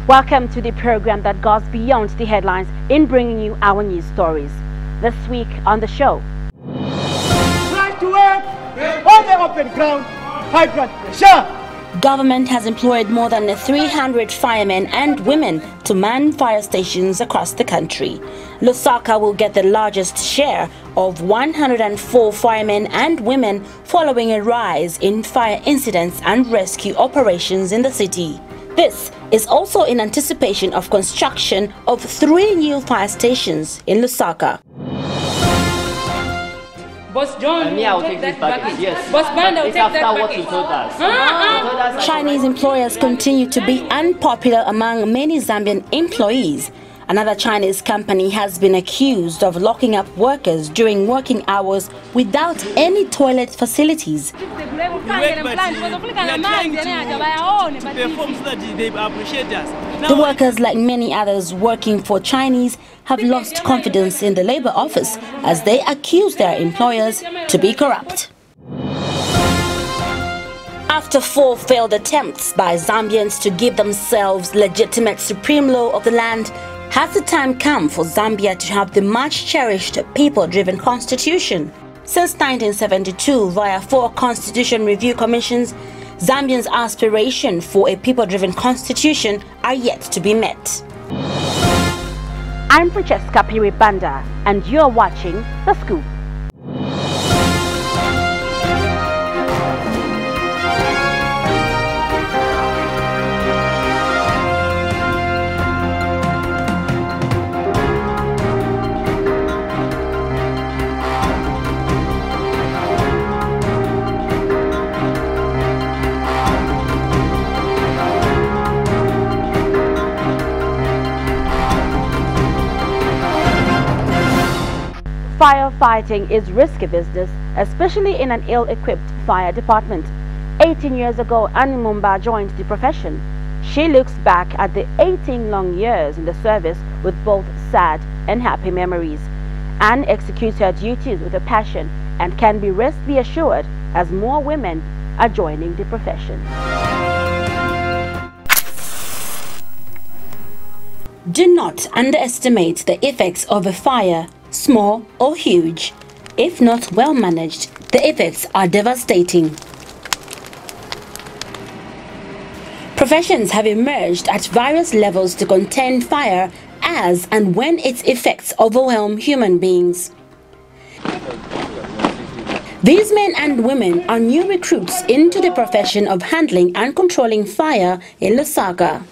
Welcome to the program that goes beyond the headlines in bringing you our news stories. This week on the show. Right to work on the open ground, high blood pressure. Government has employed more than 300 firemen and women to man fire stations across the country. Lusaka will get the largest share of 104 firemen and women following a rise in fire incidents and rescue operations in the city. This is also in anticipation of construction of 3 new fire stations in Lusaka. Boss John, I'll take this package. Yes. Boss Banda will take that package. What you told us. Chinese employers continue to be unpopular among many Zambian employees. Another Chinese company has been accused of locking up workers during working hours without any toilet facilities. The workers, like many others working for Chinese, have lost confidence in the Labour Office as they accuse their employers to be corrupt. After 4 failed attempts by Zambians to give themselves legitimate supreme law of the land, has the time come for Zambia to have the much-cherished people-driven constitution? Since 1972, via 4 constitution review commissions, Zambians' aspiration for a people-driven constitution are yet to be met. I'm Francesca Piribanda, and you're watching The Scoop. Firefighting is risky business, especially in an ill-equipped fire department. 18 years ago, Annie Mumba joined the profession. She looks back at the 18 long years in the service with both sad and happy memories. Anne executes her duties with a passion and can be rest assured as more women are joining the profession. Do not underestimate the effects of a fire, small or huge. If not well managed, the effects are devastating. Professions have emerged at various levels to contain fire as and when its effects overwhelm human beings. These men and women are new recruits into the profession of handling and controlling fire in Lusaka.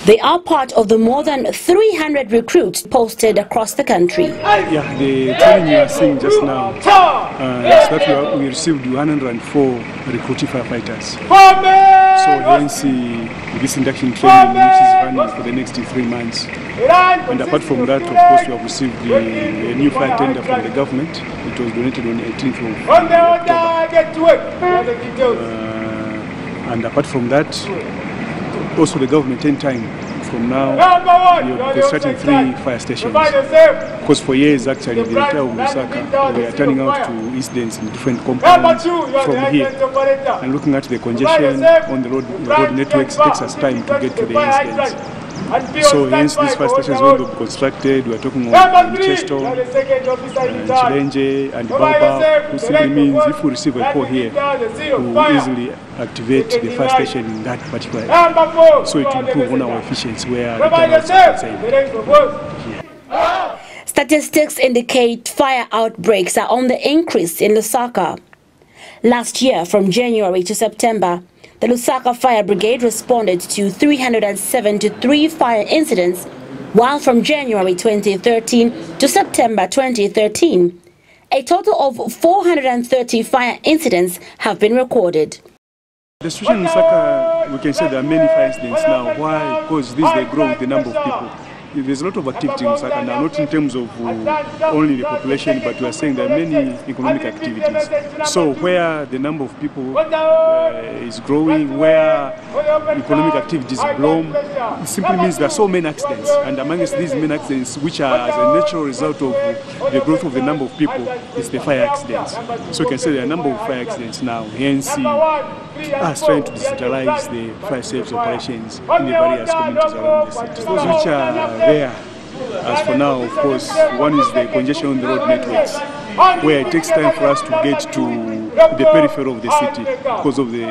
They are part of the more than 300 recruits posted across the country. Yeah, the training you are seeing just now is that we received 104 recruiting firefighters. So hence this induction training, which is running for the next 3 months. And apart from that, of course, we have received a new fire tender from the government. It was donated on the 18th of October. And apart from that, also the government in time from now we're starting 3 fire stations, because for years actually the entire of Lusaka we are turning out to incidents in different compounds from here, and looking at the congestion on the road networks, it takes us time to get to the incidents. So hence these fire stations will be constructed. We are talking about Chesto, Chilenge and Baba, who simply means if we receive a call here, we will easily activate the fire station in that particular area. So it will improve on our efficiency where the turnouts are concerned. Statistics indicate fire outbreaks are on the increase in Lusaka. Last year, from January to September, the Lusaka Fire Brigade responded to 373 fire incidents, while from January 2013 to September 2013, a total of 430 fire incidents have been recorded. The situation in Lusaka, we can say there are many fire incidents now. Why? Because they grow with the number of people. There's a lot of activity in Lusaka now, not in terms of only the population, but we are saying there are many economic activities. So where the number of people is growing, where economic activities bloom, it simply means there are so many accidents. And amongst these many accidents, which are as a natural result of the growth of the number of people, is the fire accidents. So you can say there are a number of fire accidents now, hence us trying to decentralize the fire service operations in the various communities around the city. Those which are there, as for now, of course, one is the congestion on the road networks, where it takes time for us to get to the periphery of the city because of the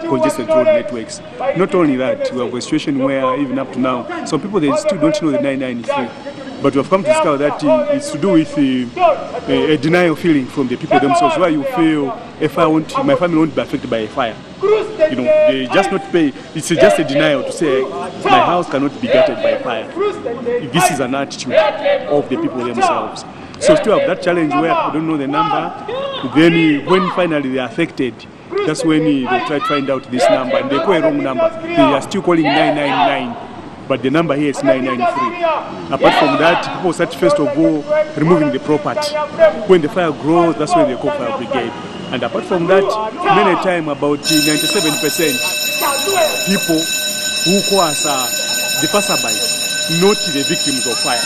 congested road networks. Not only that, we have a situation where even up to now, some people they still don't know the 993. But we have come to discover that it's to do with a denial feeling from the people themselves, where you feel my family won't be affected by a fire. You know, they just not pay. It's just a denial to say my house cannot be gutted by a fire. This is an attitude of the people themselves. So still have that challenge where people don't know the number. Then when finally they are affected, that's when they try to find out this number, and they call a wrong number. They are still calling 999, but the number here is 993. Apart from that, people start first of all removing the property. When the fire grows, that's when they call fire brigade. And apart from that, many times about 97% people who call us are the passerby, not the victims of fire.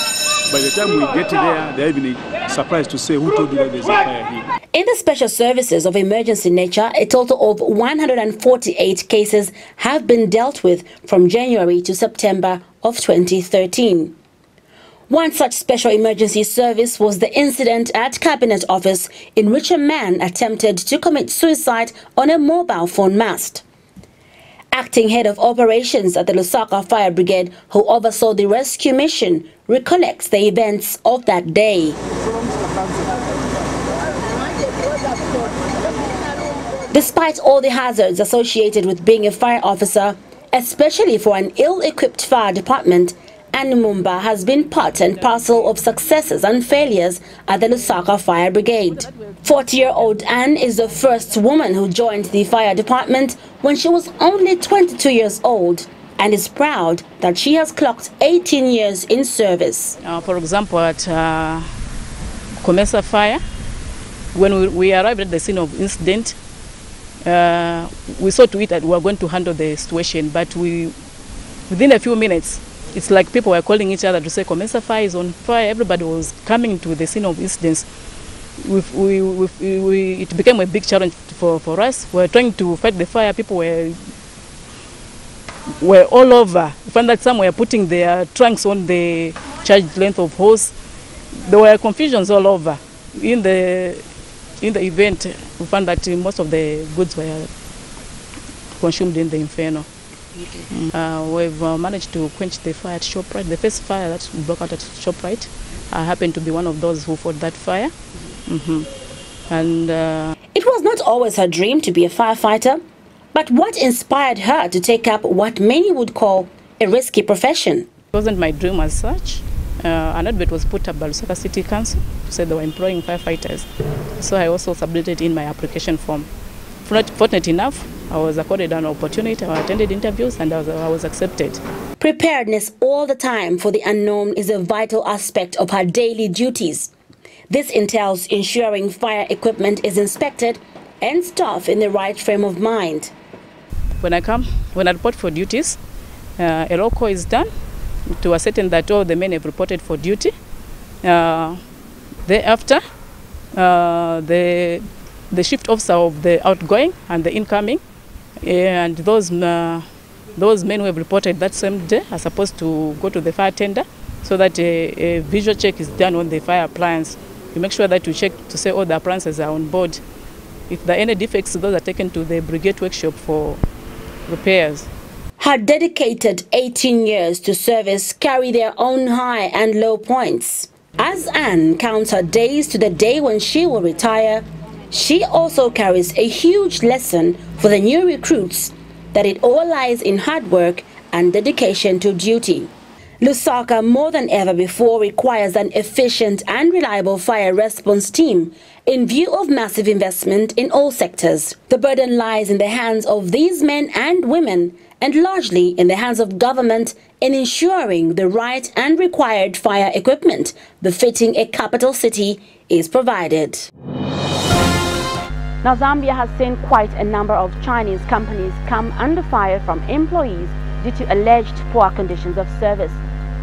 By the time we get there, they're even surprised to say, who told you that there's a fire here? In the special services of emergency nature, a total of 148 cases have been dealt with from January to September of 2013. One such special emergency service was the incident at Cabinet Office in which a man attempted to commit suicide on a mobile phone mast. Acting head of operations at the Lusaka Fire Brigade, who oversaw the rescue mission, recollects the events of that day. Despite all the hazards associated with being a fire officer, especially for an ill-equipped fire department, Anne Mumba has been part and parcel of successes and failures at the Lusaka Fire Brigade. 40-year-old Anne is the first woman who joined the fire department when she was only 22 years old, and is proud that she has clocked 18 years in service. For example, at Comesa Fire, when we arrived at the scene of incident, we saw to it that we were going to handle the situation, but within a few minutes, it's like people were calling each other to say Comesa Fire is on fire. Everybody was coming to the scene of incidents. It became a big challenge for us. We were trying to fight the fire. People were all over. We found that some were putting their trunks on the charged length of hose. There were confusions all over. In the event, we found that most of the goods were consumed in the inferno. We've managed to quench the fire at ShopRite. The first fire that broke out at ShopRite, I happened to be one of those who fought that fire. And it was not always her dream to be a firefighter, but what inspired her to take up what many would call a risky profession? It wasn't my dream as such. An advert was put up by Lusaka City Council to say they were employing firefighters. So I also submitted in my application form. Fortunate enough, I was accorded an opportunity. I attended interviews and I was accepted. Preparedness all the time for the unknown is a vital aspect of her daily duties. This entails ensuring fire equipment is inspected and staff in the right frame of mind. When I report for duties, a roll call is done to ascertain that all the men have reported for duty. Thereafter, the shift officer of the outgoing and the incoming, and those men who have reported that same day are supposed to go to the fire tender so that a visual check is done on the fire appliance. You make sure that you check to say all the appliances are on board. If there are any defects, those are taken to the brigade workshop for repairs. Her dedicated 18 years to service carry their own high and low points. As Anne counts her days to the day when she will retire, she also carries a huge lesson for the new recruits that it all lies in hard work and dedication to duty. Lusaka, more than ever before, requires an efficient and reliable fire response team in view of massive investment in all sectors. The burden lies in the hands of these men and women, and largely in the hands of government in ensuring the right and required fire equipment befitting a capital city is provided. Now, Zambia has seen quite a number of Chinese companies come under fire from employees due to alleged poor conditions of service.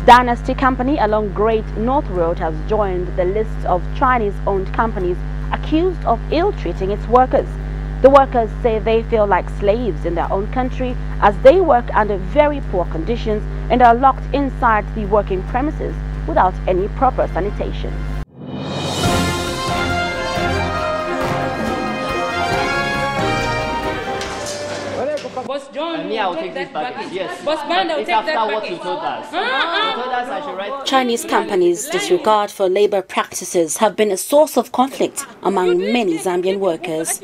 Dynasty Company along Great North Road has joined the list of Chinese-owned companies accused of ill-treating its workers. The workers say they feel like slaves in their own country as they work under very poor conditions and are locked inside the working premises without any proper sanitation. Boss John, me, I will take this package. Yes. Boss Band, I will it's take that after what package. you told us. You told us I should write. Chinese companies' disregard for labor practices have been a source of conflict among many Zambian workers.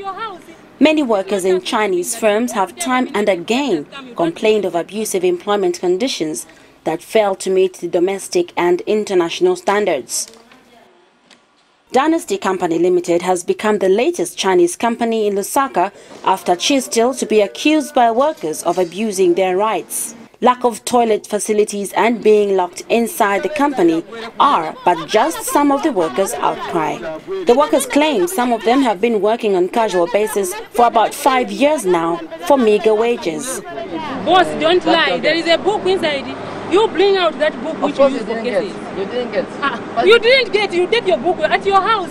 Many workers in Chinese firms have time and again complained of abusive employment conditions that fail to meet the domestic and international standards. Dynasty Company Limited has become the latest Chinese company in Lusaka after Chistil to be accused by workers of abusing their rights. Lack of toilet facilities and being locked inside the company are but just some of the workers' outcry. The workers claim some of them have been working on casual basis for about 5 years now for meager wages. Boss, don't lie. There is a book inside. You bring out that book which you used for cases. You didn't get. You didn't get. You take your book at your house.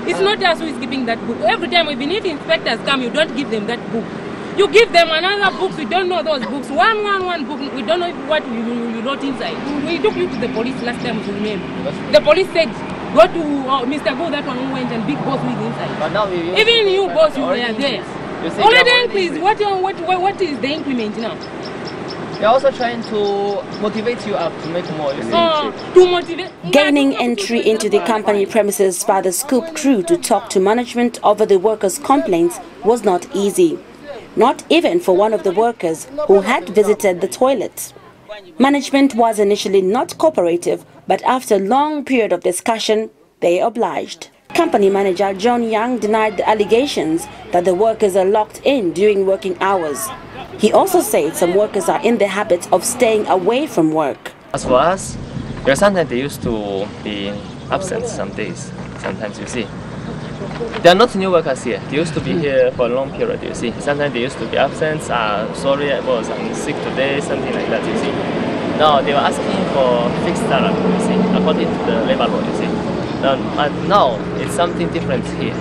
It's not us who is giving that book. Every time, even if inspectors come, you don't give them that book. You give them another book. We don't know those books. One book. We don't know what you wrote inside. We took you to the police last time. You remember? The police said, go to Mr. Go, that one who went and big boss with inside. But now even you, boss, you were there. Only the increase. What is the increment now? They're also trying to motivate you up to make more. To motivate. Gaining entry into the company premises by the scoop crew to talk to management over the workers' complaints was not easy. Not even for one of the workers who had visited the toilet. Management was initially not cooperative, but after a long period of discussion, they obliged. Company manager John Young denied the allegations that the workers are locked in during working hours. He also said some workers are in the habit of staying away from work. As for us, because sometimes they used to be absent some days, sometimes you see. They are not new workers here. They used to be here for a long period, you see. Sometimes they used to be absent, sorry, I'm sick today, something like that, you see. Now they were asking for fixed salary, you see, according to the labor law, you see. And now it's something different here.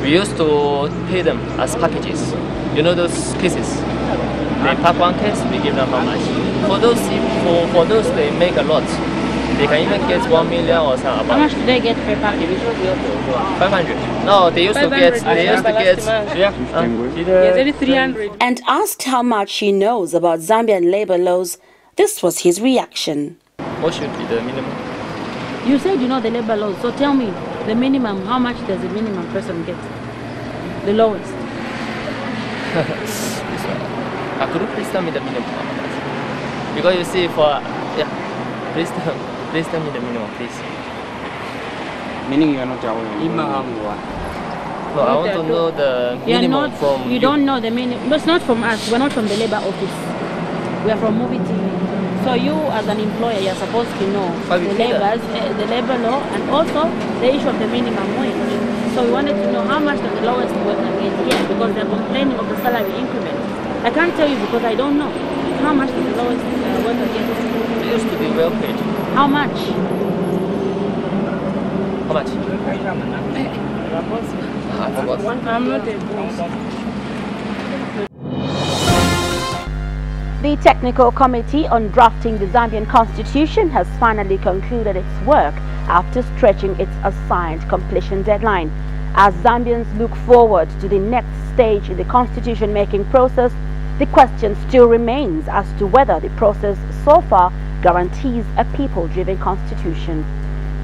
We used to pay them as packages. You know those cases? They pack one case, we give them how much. For those they make a lot. They can even get 1 million or something. How much do they get per package? 500. No, they used to get. Yeah, 300. And asked how much he knows about Zambian labor laws, this was his reaction. What should be the minimum? You said you know the labor laws, so tell me the minimum. How much does the minimum person get? The lowest. Could you please tell me the minimum? Because you see, please tell me the minimum, please. Meaning you are not aware. So I want to know the minimum from you. You don't know the minimum. No, it's not from us. We're not from the labor office. We are from Movie TV. So you, as an employer, you're supposed to know the labor law and also the issue of the minimum wage. So we wanted to know how much does the lowest worker get here because they're complaining of the salary increment. I can't tell you because I don't know. How much does the lowest worker get? They used to be well paid. How much? How much? I forgot. I'm not a boss. The Technical Committee on Drafting the Zambian Constitution has finally concluded its work after stretching its assigned completion deadline. As Zambians look forward to the next stage in the constitution-making process, the question still remains as to whether the process so far guarantees a people-driven constitution.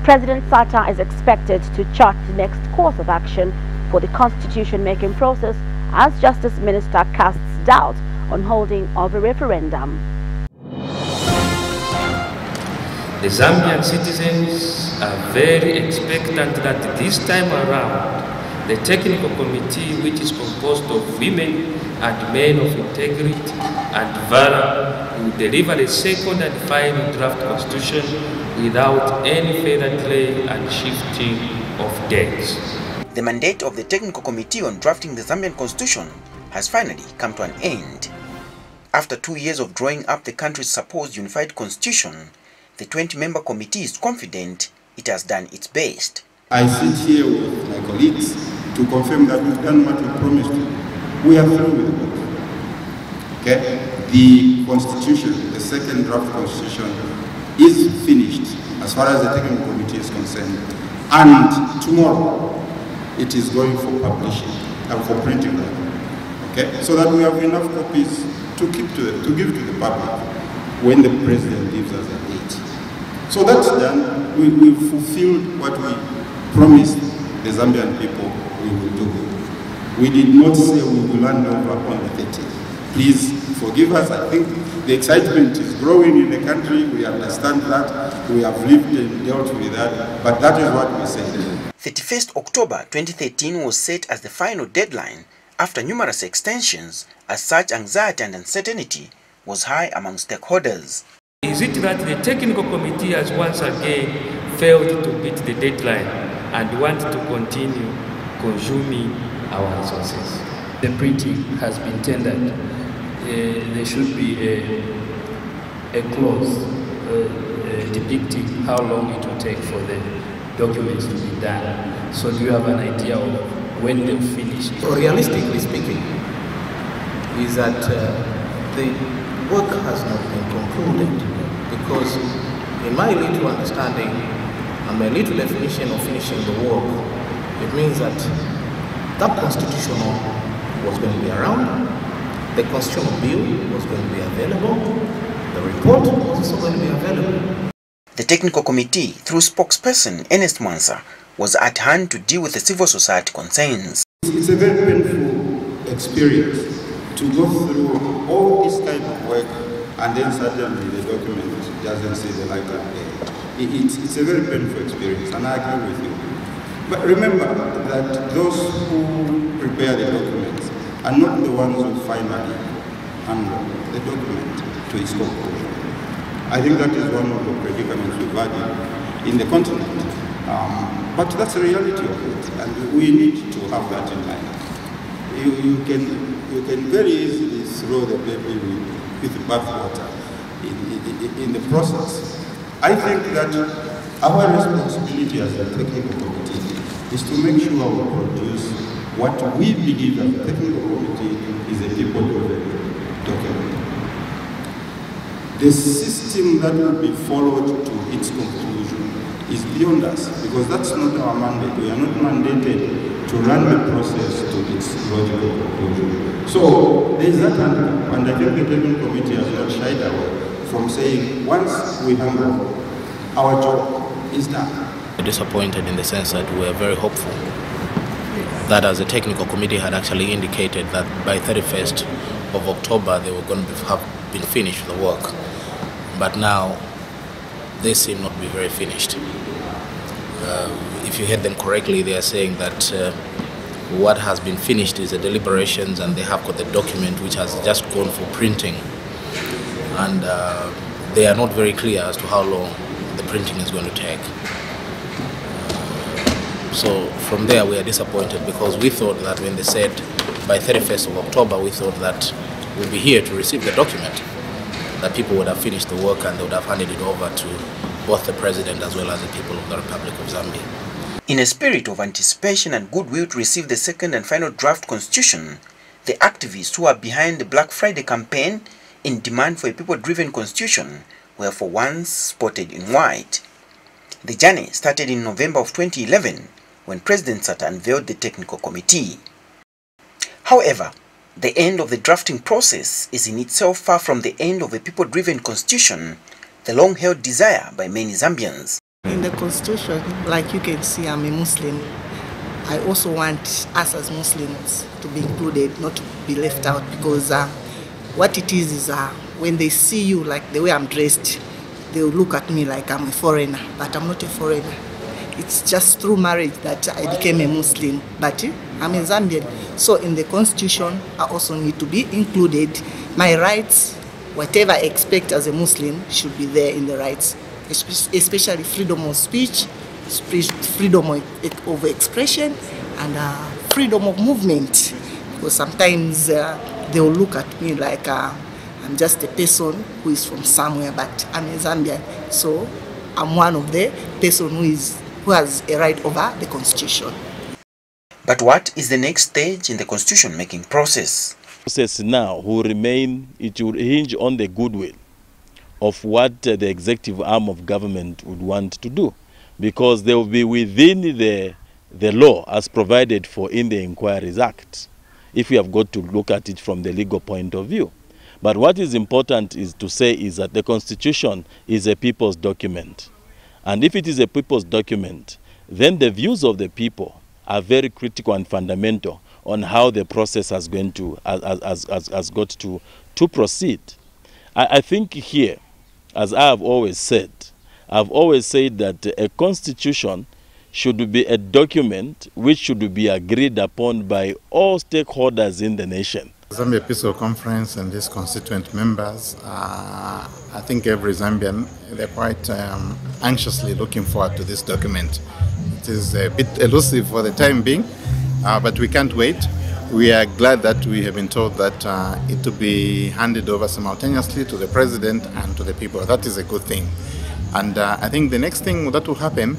President Sata is expected to chart the next course of action for the constitution-making process as Justice Minister casts doubt on holding of a referendum. The Zambian citizens are very expectant that this time around, the technical committee, which is composed of women and men of integrity and valor, will deliver the second and final draft constitution without any further delay and shifting of dates. The mandate of the Technical Committee on Drafting the Zambian Constitution has finally come to an end. After 2 years of drawing up the country's supposed unified constitution, the 20-member committee is confident it has done its best. I sit here with my colleagues to confirm that we've done what we promised We are through with the work. Okay? The constitution, the second draft constitution, is finished as far as the technical committee is concerned. And tomorrow, it is going for publishing, for printing. Okay? So that we have enough copies to give to the public when the president gives us a date. So that's done. We've fulfilled what we promised the Zambian people we will do. We did not say we will hand over on the 30th. Please forgive us. I think the excitement is growing in the country. We understand that. We have lived and dealt with that. But that is what we said. 31st October 2013 was set as the final deadline after numerous extensions, as such anxiety and uncertainty was high among stakeholders. Is it that the technical committee has once again failed to beat the deadline and want to continue consuming our resources? The printing has been tendered. There should be a clause depicting how long it will take for the documents to be done. So do you have an idea of when they'll finish? So realistically speaking, is that the work has not been concluded, because in my little understanding and my little definition of finishing the work, it means that that constitutional was going to be around, the constitutional bill was going to be available, the report was also going to be available. The technical committee, through spokesperson Ernest Mwansa, was at hand to deal with the civil society concerns. It's a very painful experience to go through all this kind of work and then suddenly the document doesn't see the light of day. It's a very painful experience, and I agree with you. But remember that those who prepare the documents are not the ones who finally handle the document to its conclusion. I think that is one of the predicaments we've had in the continent. But that's the reality of it, and we need to have that in mind. You can very easily throw the baby with the bathwater in the process. I think that our responsibility as a technical committee is to make sure we produce what we believe as a technical committee is a people-driven document. The system that will be followed to its conclusion is beyond us, because that's not our mandate. We are not mandated to run the process to its logical conclusion. So there is that handicap, and I think the technical committee has not shied away from saying once we handle, our job is done. Disappointed in the sense that we were very hopeful that as a technical committee had actually indicated that by 31st of October they were going to have been finished with the work. But now they seem not to be very finished. If you heard them correctly, they are saying that what has been finished is the deliberations, and they have got the document which has just gone for printing. And they are not very clear as to how long the printing is going to take. So from there we are disappointed, because we thought that when they said by 31st of October, we thought that we'll be here to receive the document, that people would have finished the work and they would have handed it over to both the president as well as the people of the Republic of Zambia. In a spirit of anticipation and goodwill to receive the second and final draft constitution, the activists who are behind the Black Friday campaign in demand for a people-driven constitution were for once spotted in white. The journey started in November of 2011 when President Sata unveiled the technical committee. However, the end of the drafting process is in itself far from the end of a people-driven constitution, the long-held desire by many Zambians. In the constitution, like you can see, I'm a Muslim. I also want us as Muslims to be included, not to be left out, because what it is when they see you like the way I'm dressed, they'll look at me like I'm a foreigner, but I'm not a foreigner. It's just through marriage that I became a Muslim, but I'm a Zambian. So in the constitution, I also need to be included. My rights, whatever I expect as a Muslim, should be there in the rights, especially freedom of speech, freedom of expression, and freedom of movement. Because sometimes they will look at me like I'm just a person who is from somewhere, but I'm a Zambian. So I'm one of the person who has a right over the constitution. But what is the next stage in the constitution-making process? The process now will remain, it will hinge on the goodwill of what the executive arm of government would want to do, because they will be within the law as provided for in the Inquiries Act, if we have got to look at it from the legal point of view. But what is important is to say is that the Constitution is a people's document. And if it is a people's document, then the views of the people are very critical and fundamental on how the process has got to proceed. I think here, as I have always said, I've always said that a constitution should be a document which should be agreed upon by all stakeholders in the nation. Zambia Peaceful Conference and these constituent members, I think every Zambian, they're quite anxiously looking forward to this document. It is a bit elusive for the time being, but we can't wait. We are glad that we have been told that it will be handed over simultaneously to the president and to the people. That is a good thing. And I think the next thing that will happen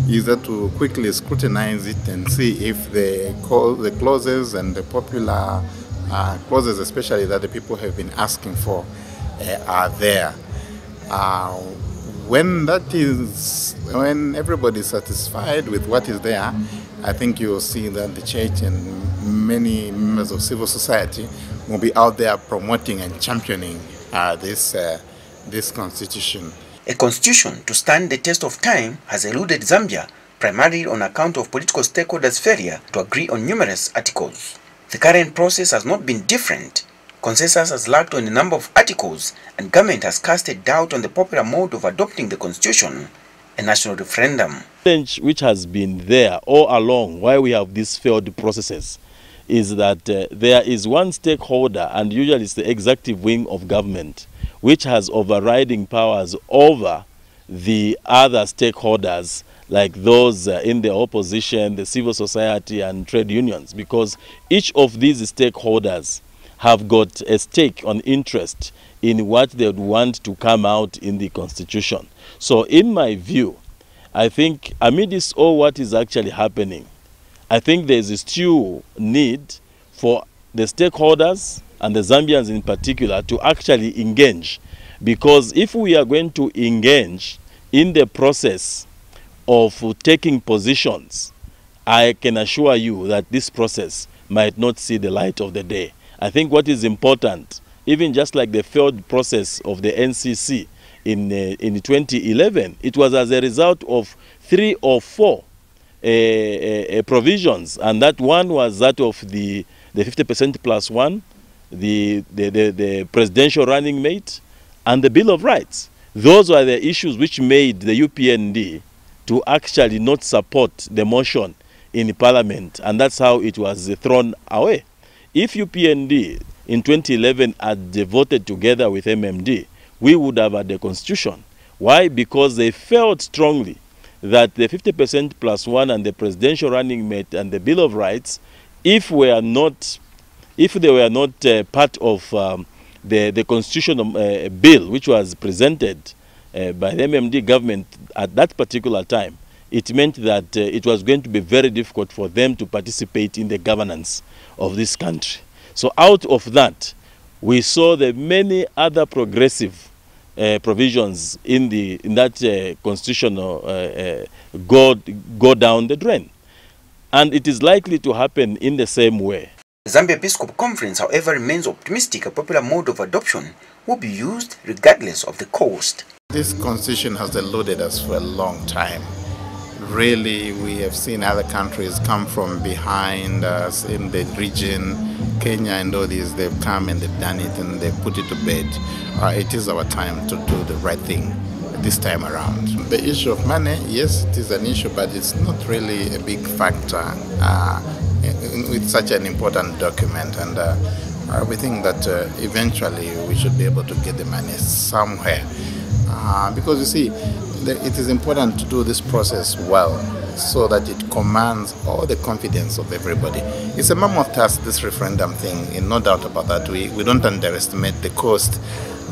is that to quickly scrutinize it and see if the clauses and the popular clauses, especially that the people have been asking for, are there. When everybody is satisfied with what is there, I think you will see that the church and many members of civil society will be out there promoting and championing this constitution. A constitution to stand the test of time has eluded Zambia, primarily on account of political stakeholders' failure to agree on numerous articles. The current process has not been different. Consensus has lacked on a number of articles, and government has casted doubt on the popular mode of adopting the constitution, a national referendum. The challenge which has been there all along while we have these failed processes is that there is one stakeholder, and usually it's the executive wing of government, which has overriding powers over the other stakeholders, like those in the opposition, the civil society and trade unions, because each of these stakeholders have got a stake on interest in what they would want to come out in the constitution. So in my view, I think amidst all what is actually happening, I think there is still need for the stakeholders and the Zambians in particular to actually engage, because if we are going to engage in the process of taking positions, I can assure you that this process might not see the light of the day. I think what is important, even just like the failed process of the NCC in 2011, it was as a result of 3 or 4 provisions, and that one was that of the 50% plus one, the presidential running mate, and the Bill of Rights. Those were the issues which made the UPND to actually not support the motion in Parliament, and that's how it was thrown away. If UPND in 2011 had voted together with MMD, we would have had a constitution. Why? Because they felt strongly that the 50% plus one and the presidential running mate and the Bill of Rights, if they were not part of the constitutional bill which was presented by the MMD government at that particular time, it meant that it was going to be very difficult for them to participate in the governance of this country. So out of that, we saw the many other progressive provisions in that constitutional go down the drain. And it is likely to happen in the same way. The Zambia Episcopal Conference, however, remains optimistic a popular mode of adoption will be used regardless of the cost. This constitution has eluded us for a long time. Really, we have seen other countries come from behind us in the region. Kenya and all these, they've come and they've done it and they've put it to bed. It is our time to do the right thing this time around. The issue of money, yes, it is an issue, but it's not really a big factor with such an important document. And we think that eventually we should be able to get the money somewhere. Because you see, it is important to do this process well so that it commands all the confidence of everybody. It's a mammoth task, this referendum thing, and no doubt about that. We don't underestimate the cost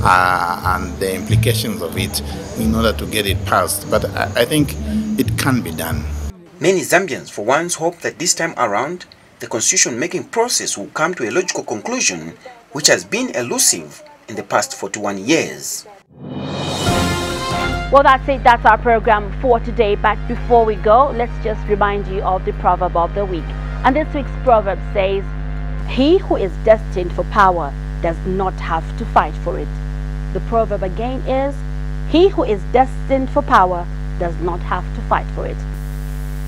and the implications of it in order to get it passed. But I think it can be done. Many Zambians for once hope that this time around, the constitution-making process will come to a logical conclusion, which has been elusive in the past 41 years. Well, that's it. That's our program for today. But before we go, let's just remind you of the proverb of the week. And this week's proverb says, "He who is destined for power does not have to fight for it." The proverb again is, "He who is destined for power does not have to fight for it."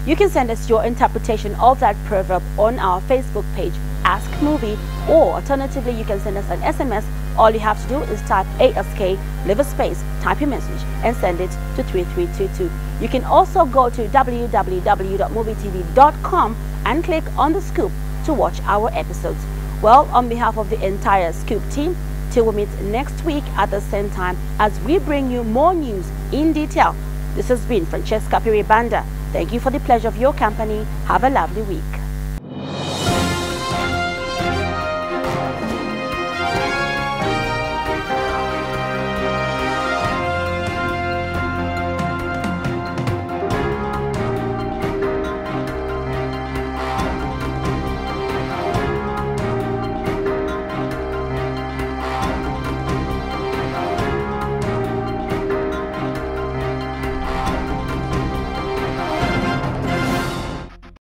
You can send us your interpretation of that proverb on our Facebook page, Ask Movie, or alternatively, you can send us an SMS. All you have to do is type ASK, leave a space, type your message, and send it to 3322. You can also go to www.movietv.com and click on the Scoop to watch our episodes. Well, on behalf of the entire Scoop team, till we meet next week at the same time as we bring you more news in detail, this has been Francesca Piribanda. Thank you for the pleasure of your company. Have a lovely week.